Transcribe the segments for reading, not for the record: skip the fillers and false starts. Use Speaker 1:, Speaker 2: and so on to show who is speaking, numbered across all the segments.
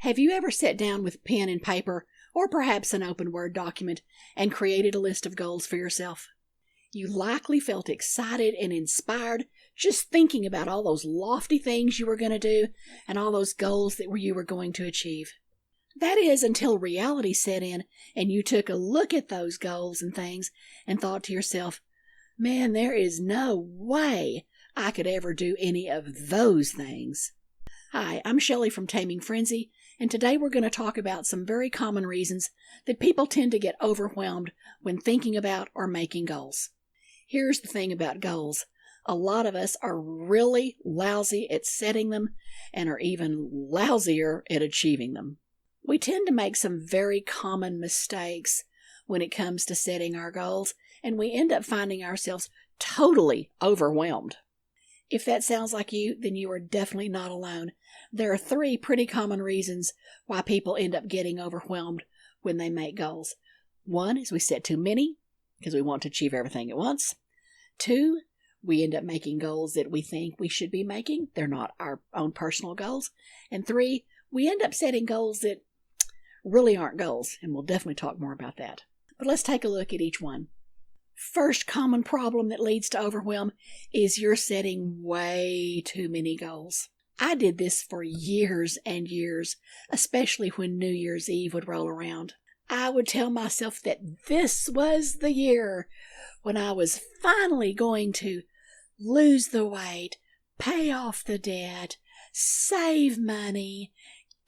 Speaker 1: Have you ever sat down with pen and paper, or perhaps an open Word document, and created a list of goals for yourself? You likely felt excited and inspired just thinking about all those lofty things you were going to do and all those goals that you were going to achieve. That is, until reality set in and you took a look at those goals and things and thought to yourself, man, there is no way I could ever do any of those things. Hi, I'm Shelley from Taming Frenzy, and today we're going to talk about some very common reasons that people tend to get overwhelmed when thinking about or making goals. Here's the thing about goals. A lot of us are really lousy at setting them and are even lousier at achieving them. We tend to make some very common mistakes when it comes to setting our goals, and we end up finding ourselves totally overwhelmed. If that sounds like you, then you are definitely not alone. There are 3 pretty common reasons why people end up getting overwhelmed when they make goals. 1 is we set too many because we want to achieve everything at once. 2, we end up making goals that we think we should be making. They're not our own personal goals. And 3, we end up setting goals that really aren't goals, and we'll definitely talk more about that. But let's take a look at each one. First common problem that leads to overwhelm is you're setting way too many goals. I did this for years and years, especially when New Year's Eve would roll around. I would tell myself that this was the year when I was finally going to lose the weight, pay off the debt, save money,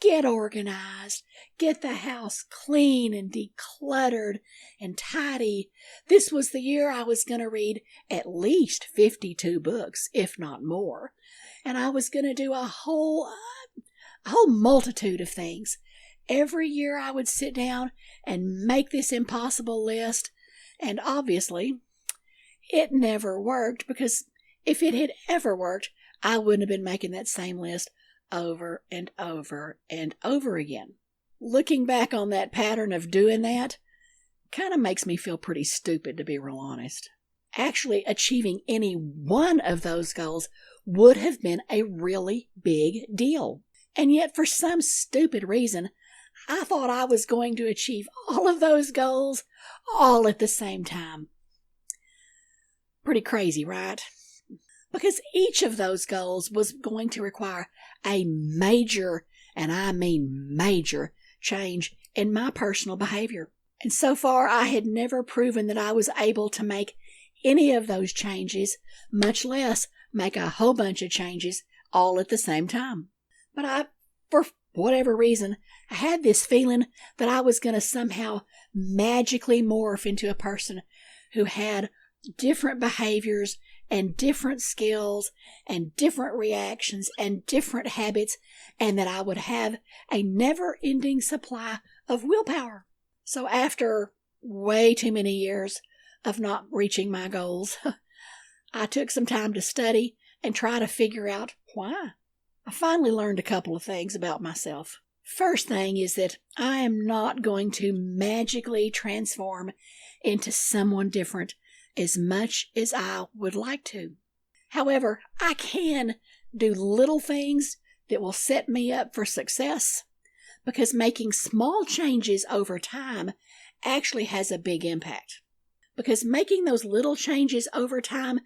Speaker 1: get organized, get the house clean and decluttered and tidy. This was the year I was going to read at least 52 books, if not more. And I was going to do a whole multitude of things. Every year I would sit down and make this impossible list. And obviously, it never worked, because if it had ever worked, I wouldn't have been making that same list over and over and over again. Looking back on that pattern of doing that kind of makes me feel pretty stupid, to be real honest. Actually, achieving any one of those goals would have been a really big deal. And yet, for some stupid reason, I thought I was going to achieve all of those goals all at the same time. Pretty crazy, right? Because each of those goals was going to require a major, and I mean major, change in my personal behavior. And so far, I had never proven that I was able to make any of those changes, much less make a whole bunch of changes all at the same time. But for whatever reason, I had this feeling that I was going to somehow magically morph into a person who had different behaviors and different skills and different reactions and different habits, and that I would have a never-ending supply of willpower. So after way too many years of not reaching my goals, I took some time to study and try to figure out why. I finally learned a couple of things about myself. First thing is that I am not going to magically transform into someone different as much as I would like to. However, I can do little things that will set me up for success, because making small changes over time actually has a big impact. Because making those little changes over time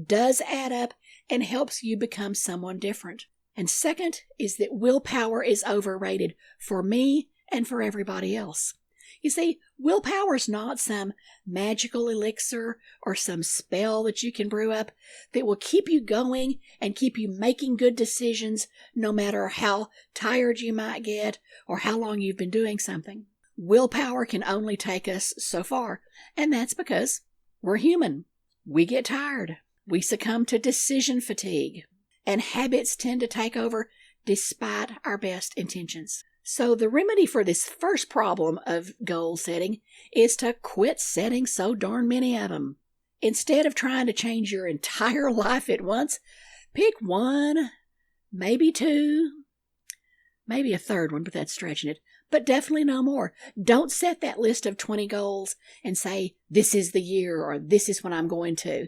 Speaker 1: does add up and helps you become someone different. And second is that willpower is overrated for me and for everybody else. You see, willpower is not some magical elixir or some spell that you can brew up that will keep you going and keep you making good decisions no matter how tired you might get or how long you've been doing something. Willpower can only take us so far, and that's because we're human. We get tired. We succumb to decision fatigue, and habits tend to take over despite our best intentions. So the remedy for this first problem of goal setting is to quit setting so darn many of them. Instead of trying to change your entire life at once, pick 1, maybe 2, maybe a third one, but that's stretching it. But definitely no more. Don't set that list of 20 goals and say, this is the year, or this is when I'm going to.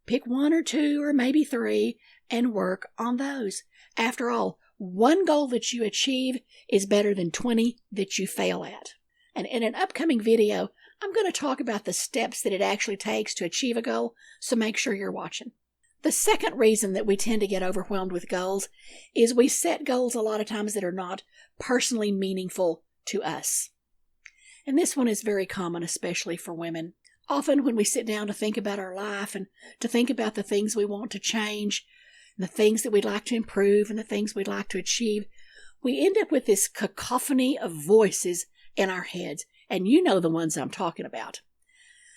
Speaker 1: Pick 1 or 2 or maybe 3 and work on those. After all, one goal that you achieve is better than 20 that you fail at. And in an upcoming video, I'm going to talk about the steps that it actually takes to achieve a goal, so make sure you're watching. The second reason that we tend to get overwhelmed with goals is we set goals a lot of times that are not personally meaningful to us. And this one is very common, especially for women. Often when we sit down to think about our life and to think about the things we want to change, and the things that we'd like to improve and the things we'd like to achieve, we end up with this cacophony of voices in our heads. And you know the ones I'm talking about.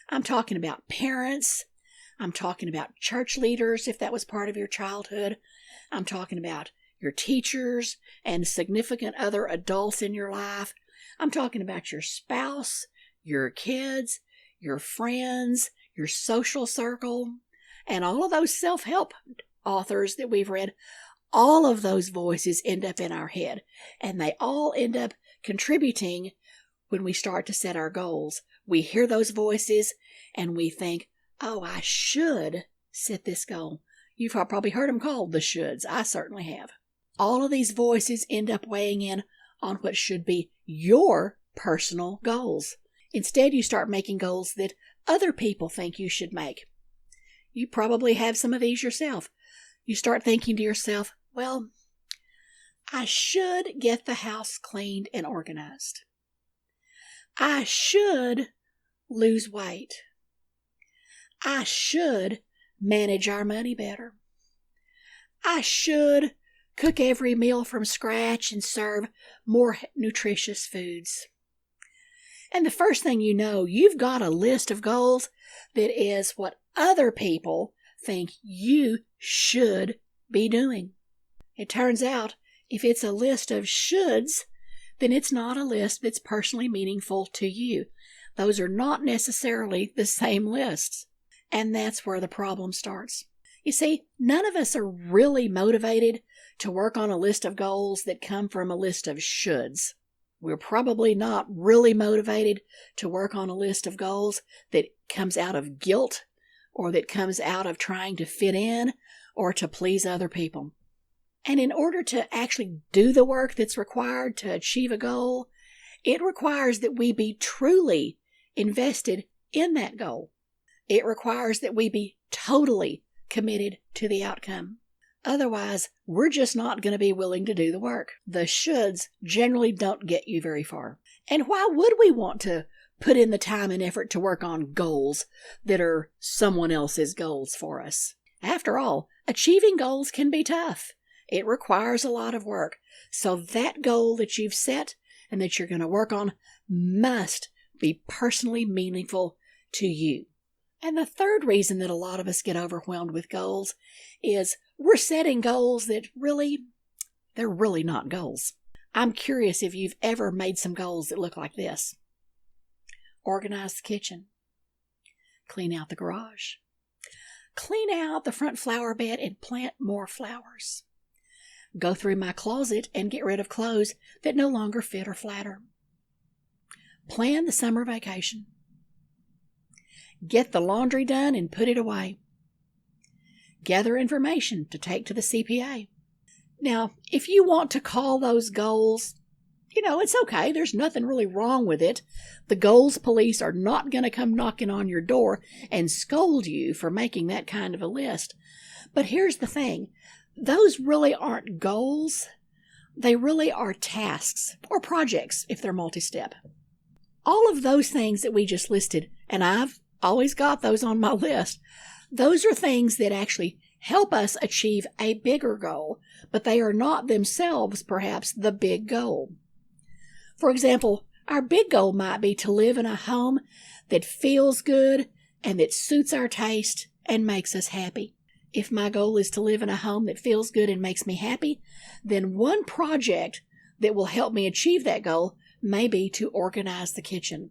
Speaker 1: I'm talking about parents. I'm talking about church leaders, if that was part of your childhood. I'm talking about your teachers and significant other adults in your life. I'm talking about your spouse, your kids, your friends, your social circle, and all of those self-help authors that we've read. All of those voices end up in our head, and they all end up contributing when we start to set our goals. We hear those voices and we think, oh, I should set this goal. You've probably heard them called the shoulds. I certainly have. All of these voices end up weighing in on what should be your personal goals. Instead, you start making goals that other people think you should make. You probably have some of these yourself. You start thinking to yourself, well, I should get the house cleaned and organized. I should lose weight. I should manage our money better. I should cook every meal from scratch and serve more nutritious foods. And the first thing you know, you've got a list of goals that is what other people think you should be doing. It turns out, if it's a list of shoulds, then it's not a list that's personally meaningful to you. Those are not necessarily the same lists. And that's where the problem starts. You see, none of us are really motivated to work on a list of goals that come from a list of shoulds. We're probably not really motivated to work on a list of goals that comes out of guilt or that comes out of trying to fit in or to please other people. And in order to actually do the work that's required to achieve a goal, it requires that we be truly invested in that goal. It requires that we be totally committed to the outcome. Otherwise, we're just not going to be willing to do the work. The shoulds generally don't get you very far. And why would we want to put in the time and effort to work on goals that are someone else's goals for us? After all, achieving goals can be tough. It requires a lot of work. So that goal that you've set and that you're going to work on must be personally meaningful to you. And the third reason that a lot of us get overwhelmed with goals is we're setting goals that they're really not goals. I'm curious if you've ever made some goals that look like this. Organize the kitchen. Clean out the garage. Clean out the front flower bed and plant more flowers. Go through my closet and get rid of clothes that no longer fit or flatter. Plan the summer vacation. Get the laundry done and put it away. Gather information to take to the CPA. Now, if you want to call those goals, it's okay. There's nothing really wrong with it. The goals police are not going to come knocking on your door and scold you for making that kind of a list. But here's the thing. Those really aren't goals. They really are tasks or projects if they're multi-step. All of those things that we just listed, and I've always got those on my list, those are things that actually help us achieve a bigger goal, but they are not themselves perhaps the big goal. For example, our big goal might be to live in a home that feels good and that suits our taste and makes us happy. If my goal is to live in a home that feels good and makes me happy, then one project that will help me achieve that goal may be to organize the kitchen.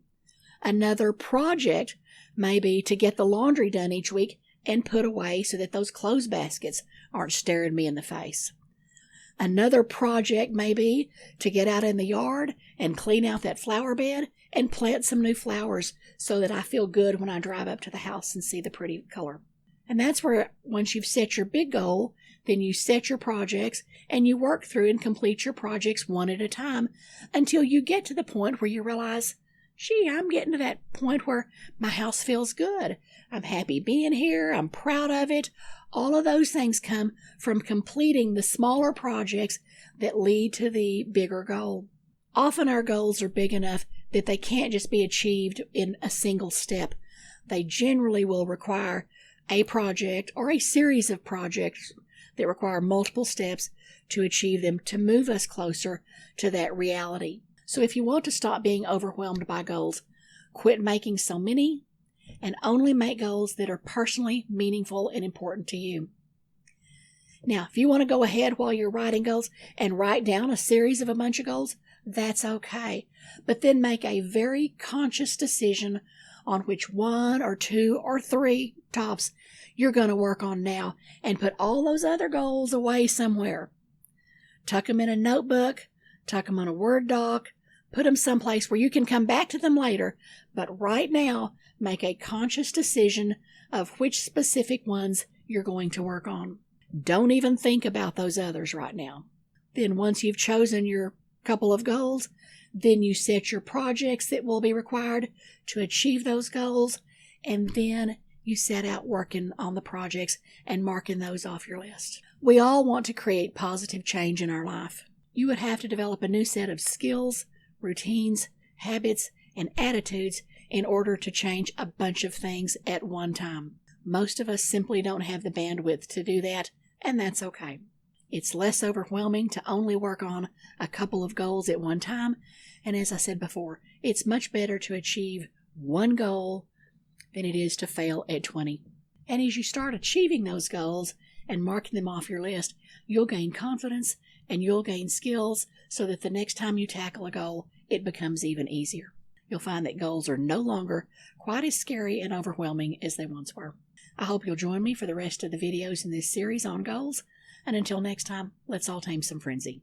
Speaker 1: Another project may be to get the laundry done each week and put away so that those clothes baskets aren't staring me in the face. Another project may be to get out in the yard and clean out that flower bed and plant some new flowers so that I feel good when I drive up to the house and see the pretty color. And that's where, once you've set your big goal, Then you set your projects and you work through and complete your projects one at a time until you get to the point where you realize, gee, I'm getting to that point where my house feels good. I'm happy being here. I'm proud of it. All of those things come from completing the smaller projects that lead to the bigger goal. Often our goals are big enough that they can't just be achieved in a single step. They generally will require a project or a series of projects that require multiple steps to achieve them, to move us closer to that reality. So if you want to stop being overwhelmed by goals, quit making so many and only make goals that are personally meaningful and important to you. Now, if you want to go ahead while you're writing goals and write down a series of a bunch of goals, that's okay. But then make a very conscious decision on which one or two or three tops you're going to work on now, and put all those other goals away somewhere. Tuck them in a notebook, tuck them on a Word doc, put them someplace where you can come back to them later, but right now, make a conscious decision of which specific ones you're going to work on. Don't even think about those others right now. Then once you've chosen your couple of goals, then you set your projects that will be required to achieve those goals, and then you set out working on the projects and marking those off your list. We all want to create positive change in our life. You would have to develop a new set of skills, routines, habits, and attitudes in order to change a bunch of things at one time. Most of us simply don't have the bandwidth to do that, and that's okay. It's less overwhelming to only work on a couple of goals at one time, and as I said before, it's much better to achieve one goal than it is to fail at 20. And as you start achieving those goals and marking them off your list, you'll gain confidence and you'll gain skills so that the next time you tackle a goal, it becomes even easier. You'll find that goals are no longer quite as scary and overwhelming as they once were. I hope you'll join me for the rest of the videos in this series on goals. And until next time, let's all tame some frenzy.